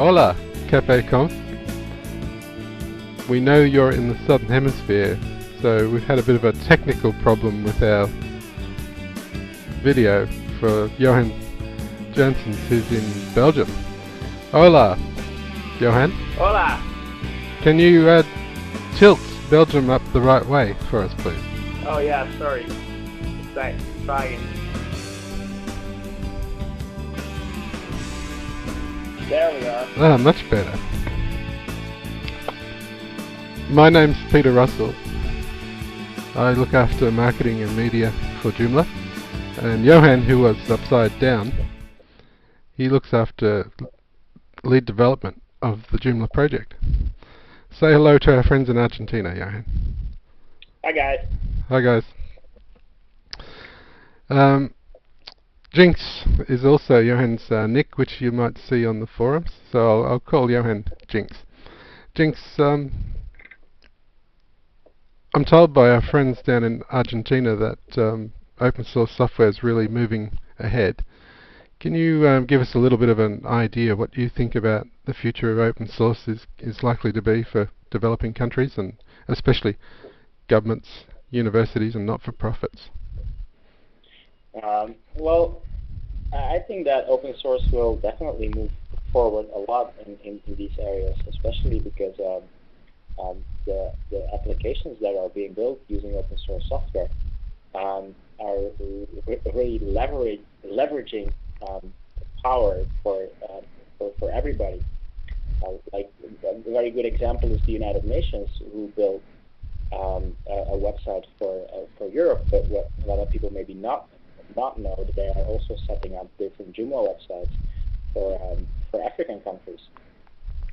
Hola, CaFeCONF. We know you're in the Southern Hemisphere, so we've had a bit of a technical problem with our video for Johan Janssens, who's in Belgium. Hola, Johan. Hola! Can you tilt Belgium up the right way for us, please? Oh yeah, sorry. Trying. There we are. Ah, much better. My name's Peter Russell. I look after marketing and media for Joomla. And Johan, who was upside down, he looks after lead development of the Joomla project. Say hello to our friends in Argentina, Johan. Hi guys. Hi guys. Jinx is also Johan's nick, which you might see on the forums. So I'll call Johan Jinx. Jinx, I'm told by our friends down in Argentina that open source software is really moving ahead. Can you give us a little bit of an idea what you think about the future of open source is likely to be for developing countries, and especially governments, universities and not-for-profits? Well, I think that open source will definitely move forward a lot in these areas, especially because the applications that are being built using open source software are really leveraging power for everybody. Like a very good example is the United Nations, who built a website for Europe, but what a lot of people maybe not know, that they are also setting up different Joomla websites for African countries.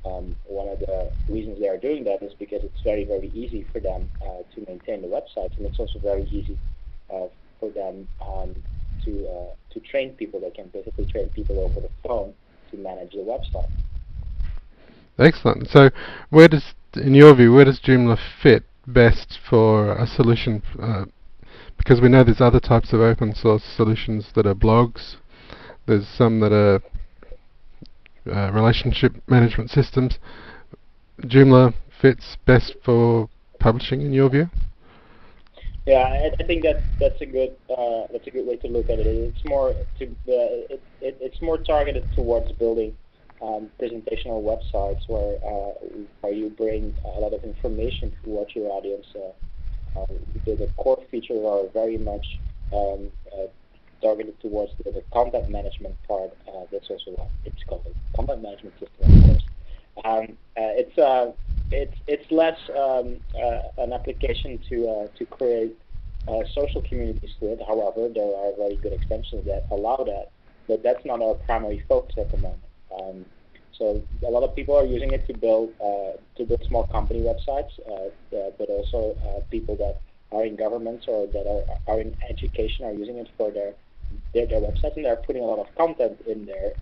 One of the reasons they are doing that is because it's very easy for them to maintain the websites, and it's also very easy for them to train people. They can basically train people over the phone to manage the website. Excellent. So in your view, where does Joomla fit best for a solution? Because we know there's other types of open source solutions that are blogs. There's some that are relationship management systems. Joomla fits best for publishing, in your view? Yeah, I think that's a good way to look at it. It's more targeted towards building presentational websites where you bring a lot of information to what your audience. The core features are very much targeted towards the content management part. That's also what it's called, a content management system, of course. It's less an application to create social communities with. However, there are very good extensions that allow that, but that's not our primary focus at the moment. So a lot of people are using it to build small company websites, but also people that are in governments or that are in education are using it for their websites, and they're putting a lot of content in there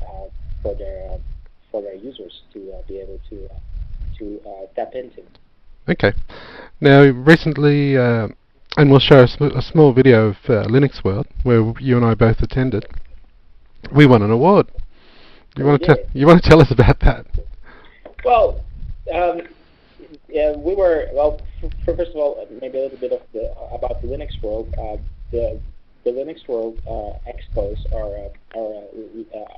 for their users to be able to tap into. Okay. Now, recently, and we'll show a small video of Linux World, where you and I both attended. We won an award. You want to tell us about that? Well, yeah, we were first of all, maybe a little bit about the Linux World. The Linux World expos are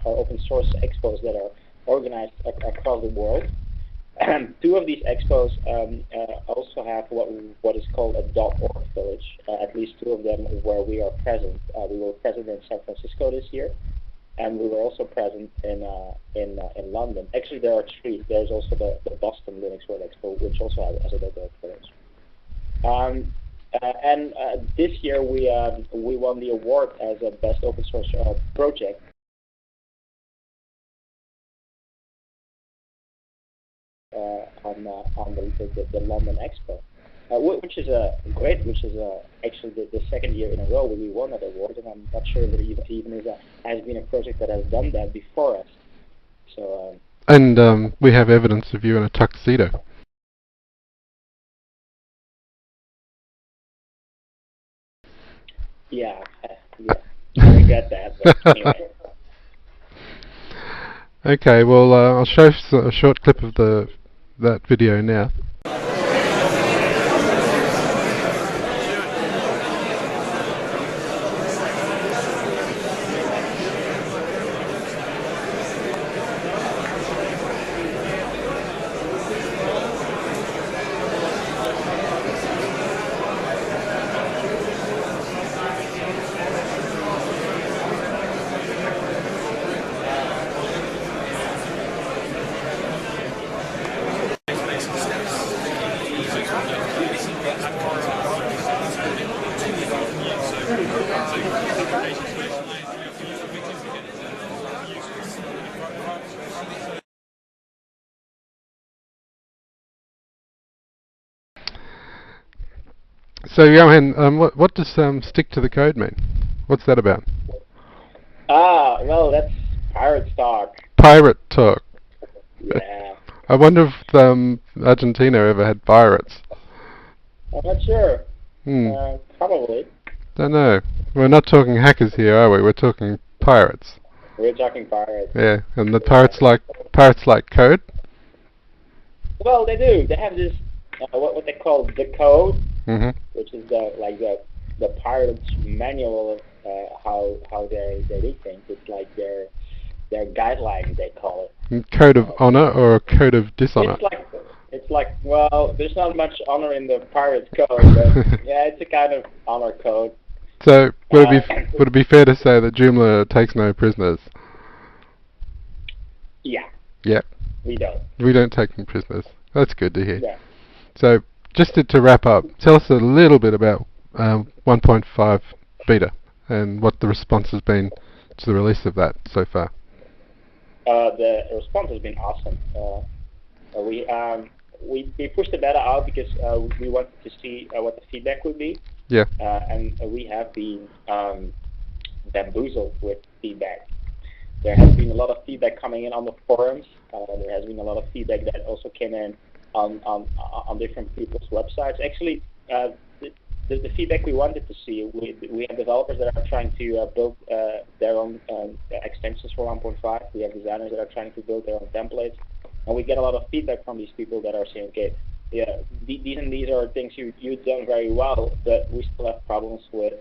open source expos that are organized across the world. Two of these expos also have what is called a .org village. At least two of them where we are present. We were present in San Francisco this year, and we were also present in London. Actually, there are three. There's also the Boston Linux World Expo, which also has a .org village. And this year we won the award as a best open source project. On the London Expo, which is actually the second year in a row we won that award, and I'm not sure that it even has been a project that has done that before us. So. And we have evidence of you in a tuxedo. Yeah, I get that. But anyway. Okay, well, I'll show a short clip of that video now. So, Johan, what does stick to the code mean? What's that about? Well, that's pirate talk. Pirate talk. Yeah. I wonder if Argentina ever had pirates. I'm not sure. Probably. Don't know. We're not talking hackers here, are we? We're talking pirates. We're talking pirates. Yeah, and the pirates like code. Well, they do. They have this what they call the code, which is the pirates' manual of how they do things. It's like their guidelines, they call it. Code of honor or a code of dishonor? It's like well, there's not much honor in the pirates' code, but yeah, it's a kind of honor code. So would it be fair to say that Joomla takes no prisoners? Yeah. Yeah. We don't. We don't take any prisoners. That's good to hear. Yeah. So just to wrap up, tell us a little bit about 1.5 beta and what the response has been to the release of that so far. The response has been awesome. We pushed the beta out because we wanted to see what the feedback would be. Yeah. And we have been bamboozled with feedback. There has been a lot of feedback coming in on the forums. There has been a lot of feedback that also came in on different people's websites. Actually, the feedback we wanted to see, we have developers that are trying to build their own extensions for 1.5. We have designers that are trying to build their own templates. And we get a lot of feedback from these people that are saying, okay, yeah, these are things you've done very well, but we still have problems with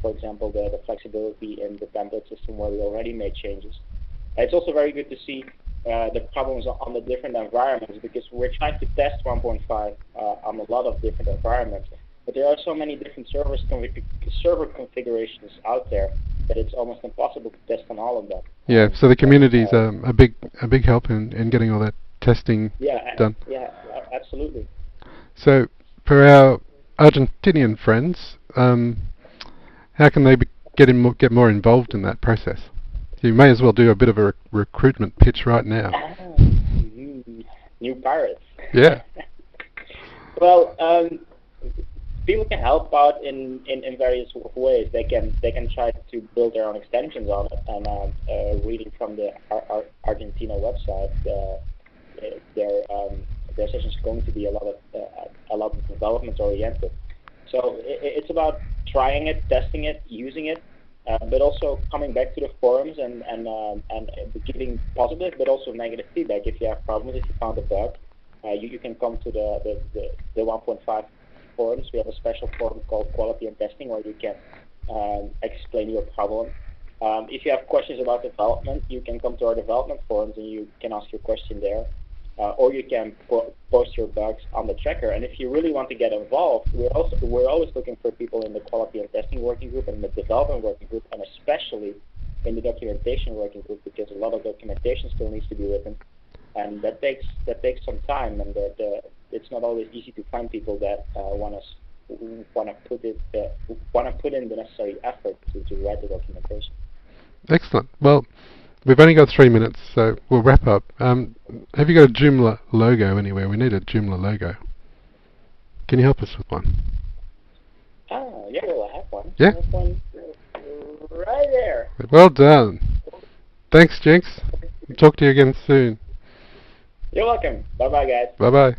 for example, the flexibility in the template system where we already made changes. It's also very good to see the problems on the different environments, because we're trying to test 1.5 on a lot of different environments, but there are so many different server configurations out there that it's almost impossible to test on all of them. Yeah, so the community is a big help in getting all that testing done. Yeah, absolutely. So for our Argentinian friends, how can they get more involved in that process? You may as well do a bit of a recruitment pitch right now. New pirates. Yeah. Well, people can help out in various ways. They can try to build their own extensions on it. And reading from the Argentina website, their session is going to be a lot of development oriented. So it's about trying it, testing it, using it, but also coming back to the forums and giving positive but also negative feedback. If you have problems, if you found a bug, you can come to the 1.5 forums. We have a special forum called Quality and Testing where you can explain your problem. If you have questions about development, you can come to our development forums and you can ask your question there. Or you can post your bugs on the tracker. And if you really want to get involved, we're always looking for people in the quality and testing working group and the development working group, and especially in the documentation working group, because a lot of documentation still needs to be written, and that takes some time, and it's not always easy to find people that want to put in the necessary effort to write the documentation. Excellent. Well, we've only got 3 minutes, so we'll wrap up. Have you got a Joomla logo anywhere? We need a Joomla logo. Can you help us with one? Yeah, well, I have one. Yeah? I have one right there. Well done. Thanks, Jinx. Talk to you again soon. You're welcome. Bye-bye, guys. Bye-bye.